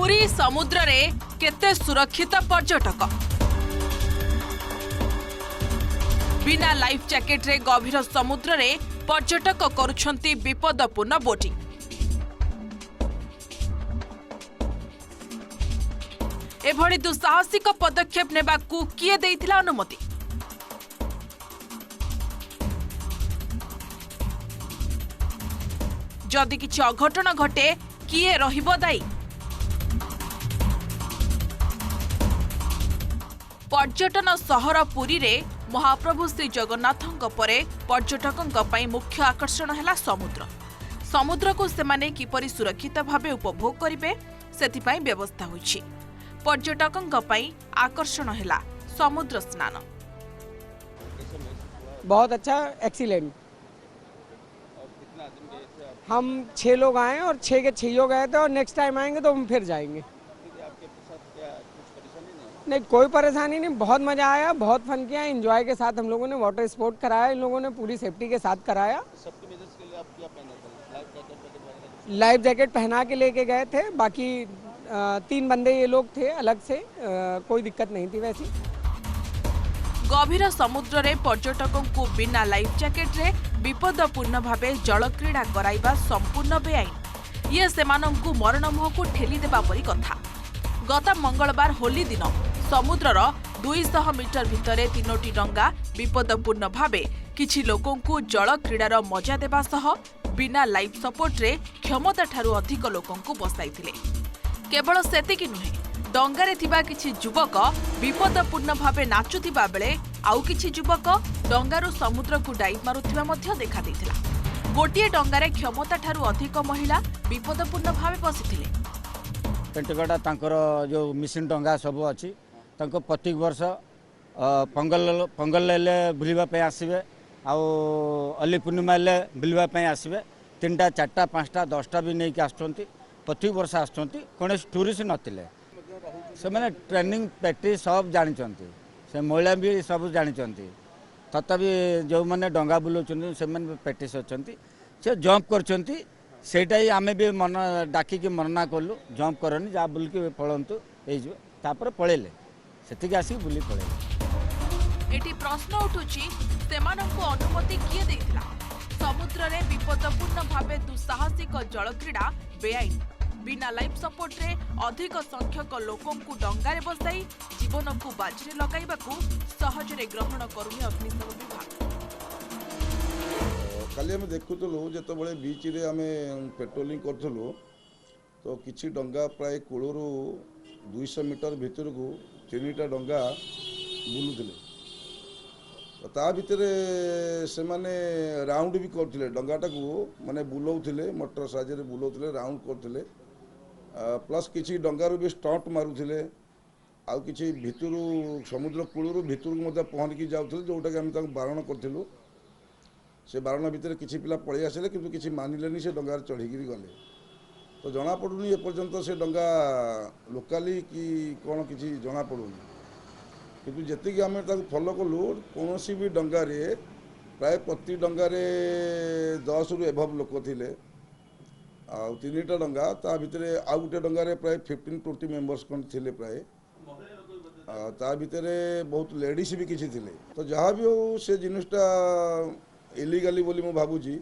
पुरी समुद्र रे केते सुरक्षित पर्यटक बिना लाइफ जैकेट रे गभीर समुद्र रे पर्यटक करुछंती विपदपूर्ण बोटिंग। एभली दुस्साहसिक पदक्षेप नेबाकू किए देइथिला अनुमति? जदि किछि अघटन घटे किए रहिबो दायी? पर्यटन सहर पुरी रे महाप्रभु श्री जगन्नाथଙ୍କ परे पर्यटकଙ୍କ ପାଇଁ मुख्य आकर्षण है समुद्र। समुद्र को सेमाने किपरि सुरक्षित भावे उपभोग करिवे सेथिपाई व्यवस्था होइछि। पर्यटकଙ୍କ ପାଇଁ आकर्षण है समुद्र स्नान। बहुत अच्छा, एक्सीलेंट। हम 6 लोग आए और 6 के 6 गए थे और नेक्स्ट टाइम आएंगे तो हम फिर जाएंगे। नहीं, कोई परेशानी नहीं, बहुत मजा आया, बहुत फन किया, एंजॉय के साथ हम लोगों ने वाटर स्पोर्ट कराया, इन लोगों ने पूरी सेफ्टी के साथ कराया। लाइफ जैकेट पहना के लेके गए थे, बाकी 3 बंदे ये लोग थे अलग से, कोई दिक्कत नहीं थी वैसी। गभीर समुद्र रे पर्यटकों को बिना लाइफ जैकेट रे विपदपूर्ण भावे जल क्रीड़ा कराइबा संपूर्ण बेआईन। ये सेमानंकु मरण मुहकु ठेली देबा परी कथा। गत मंगलवार होली दिन समुद्रर 200 मीटर भितरे 3टी डंगा विपदपूर्ण भावे किछि लोकंकु जल क्रीडार मजा देबा सह बिना लाइफ सपोर्ट रे क्षमता ठारू अधिक लोकंकु बसाइथिले। केवल सेतिकी नुहे, डंगारे थिबा किछि युवक विपदपूर्ण भावे नाचुथिबा बेले आउ किछि युवक डंगारू समुद्र को डाइव मारुथिबा मध्य देखा दैथिला। गोटिए डंगारे क्षमता ठारू अधिक महिला विपदपूर्ण भावे बसिथिले। पेंटगड़ा तांकर जो मिशन डंगा सब अच्छी प्रत्येक वर्ष पंगल ले बुलवा आसवे, अली पूर्णिमा ले बुलवा आसवे। 3टा 4टा 5टा 10टा भी नहीं आसुँच, प्रत्येक वर्ष आसुँच। कौन टूरिस्ट नथिले, से मैंने ट्रेनिंग प्रैक्टिस सब जानते, से महिला भी सब जानते। तथापि जो मैंने डंगा बुलाऊँ से प्रैक्टिस अच्छा, से जंप कर सेटा ही आमे भी मन डाकिकी मना कलु, जंप करनी जहाँ बुल्कि पड़तु तापर पड़ेले से आसिक बुली पड़े। एटी प्रश्न उठुची सेमानंकु अनुमति किए देइथिला? समुद्र रे विपदपूर्ण भावे दुस्साहसिक जल क्रीड़ा बेआईन। बिना लाइफ सपोर्ट रे अधिक संख्यक लोकंकु डंगारे बसाई जीवन को बाजीरे लगाइबाकू सहजरे ग्रहण करुनी अग्निशम विभाग। काली आम देखुलु जो बीच रे आम पेट्रोलिंग करूँ तो किसी डंगा प्राय कूल 200 मीटर भितर को 3टा डंगा बुलूले। ता भितर से माने राउंड भी करते डंगाटा को माने बुलाऊले, मोटर साहाଯ୍य बुलाऊले, राउंड करते। प्लस किसी डंगारू भी स्टंट मारुले, आउ किसी भितर समुद्र कूल भितर को पहरिकी जाऊे, जोटा कि आम बारण करूँ। से बारण भितर किसी पिला पलि आसिले किंतु किसी मानिलेनी, से डंगार चढ़ीकी गले। तो जना पड़ुनी एपर्यंत से डंगा लोकाली कि कौन किसी जना पड़ुनी, किंतु जेतिकी आम फॉलो कलु कौन भी डंगारे प्राय प्रति डंगारे 10 रु एभव लोक थिले। आ 3टा डंगा ता भितर आ गोटे डंगारे प्राय 15-20 मेंबर्स कौन थिले प्राय। ता भितर बहुत लेडीज भी किसी थिले। तो जहाँ भी हो से जिनटा इलीगली बोली मु भाबुची,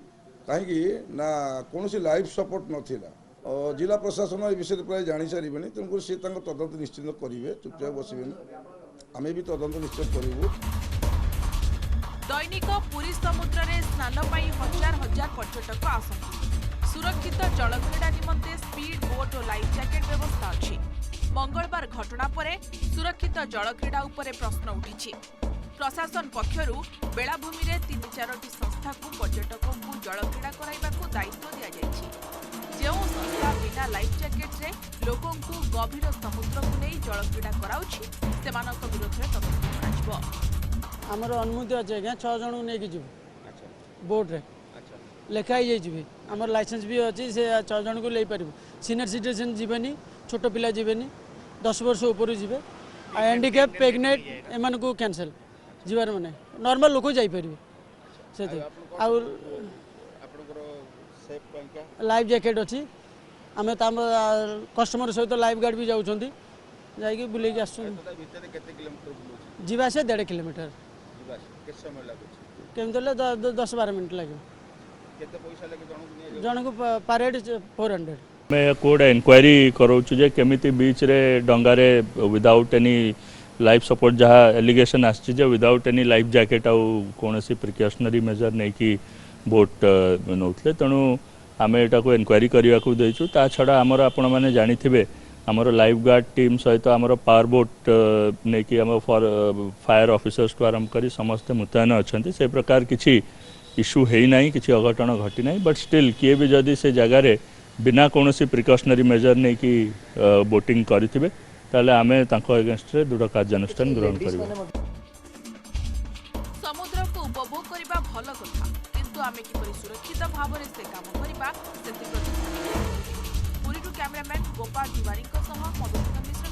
कहीं ना कौन सी लाइफ सपोर्ट नथिला। जिला प्रशासन ए विषय प्राय जानी सारे, तेणुक सी तदंत निश्चित करेंगे, चुपचाप बसबे। आम भी तदंत निश्चय करूँ। दैनिक पुरी समुद्र रे स्नान पाई हजार हजार पर्यटक आसंती। सुरक्षित जल क्रीड़ा निमंते स्पीड बोट और लाइफ जैकेट व्यवस्था अच्छी। मंगलवार घटना परे सुरक्षित जल क्रीड़ा उपरे प्रश्न उठी। प्रशासन पक्षरु बेलाभूमि रे 3-4टी संस्था को पर्यटकों को जल क्रीड़ा कराइबाकू दायित्व दिया जायछि। जो संस्था बिना लाइफ जैकेट रे लोकों को गभीर समुद्र को नहीं जल क्रीड़ा कराउछि सेमानक विरोध रे तदंत कराजिबो। हमर अनुमति अछि आज्ञा 6 जन नै कि जिवो बोट रे लेखाई जाइबे। हमर लाइसेंस भी अछि, से 6 जन को ले परिबो। सीनियर सिटीजन जीवेनी, छोट पिला जीवेनी, 10 वर्ष ऊपर जीवे, हैंडीकैप प्रेग्नेंट एमान को कैंसिल जीवार माने नॉर्मल लोक जाई परिबे। से और लाइफ जैकेट अच्छी आम कस्टमर सहित लाइफ गार्ड भी जाऊँच जाकि बुलेक आस जीवासे 1.5 किलोमीटर केमती 10-12 मिनट लगे जन को पर हेड 400। मैं कोड इनक्वायरी कराऊँ जे केमिति बीच रे डंगारे विदाउट एनी लाइफ सपोर्ट जहाँ एलिगेशन आसचे विदाउट एनी लाइफ जैकेट आउ कौन सी प्रिकॉशनरी मेजर नहीं कि बोट नौते तेणु आम यहाँ को इनक्वायरी करने को देचु ता छड़ा आमर आपण मैंने जानी आमर लाइफ गार्ड टीम सहित आमर पावर बोट नहीं कि आम फायर ऑफिसर्स को आरंभ कर समस्ते मुतयन अच्छा से प्रकार किसी इश्यू है ना कि अघटन घटी ना बट स्टिल किए भी जदि से जगार बिना कौन सी प्रिकॉशनरी मेजर नहीं कि बोटिंग करेंगे ताले आमे तांको अगेंस्ट रे दृढ़ कार्यानुष्ठान ग्रहण करिबो। समुद्र को उपभोग करबा भल कथा किंतु आमे किपरि सुरक्षित भाव रे से काम करबा सेति प्रति पुरीरू कैमरामैन गोपाल तिवारी सह मधुसूदन मिश्र।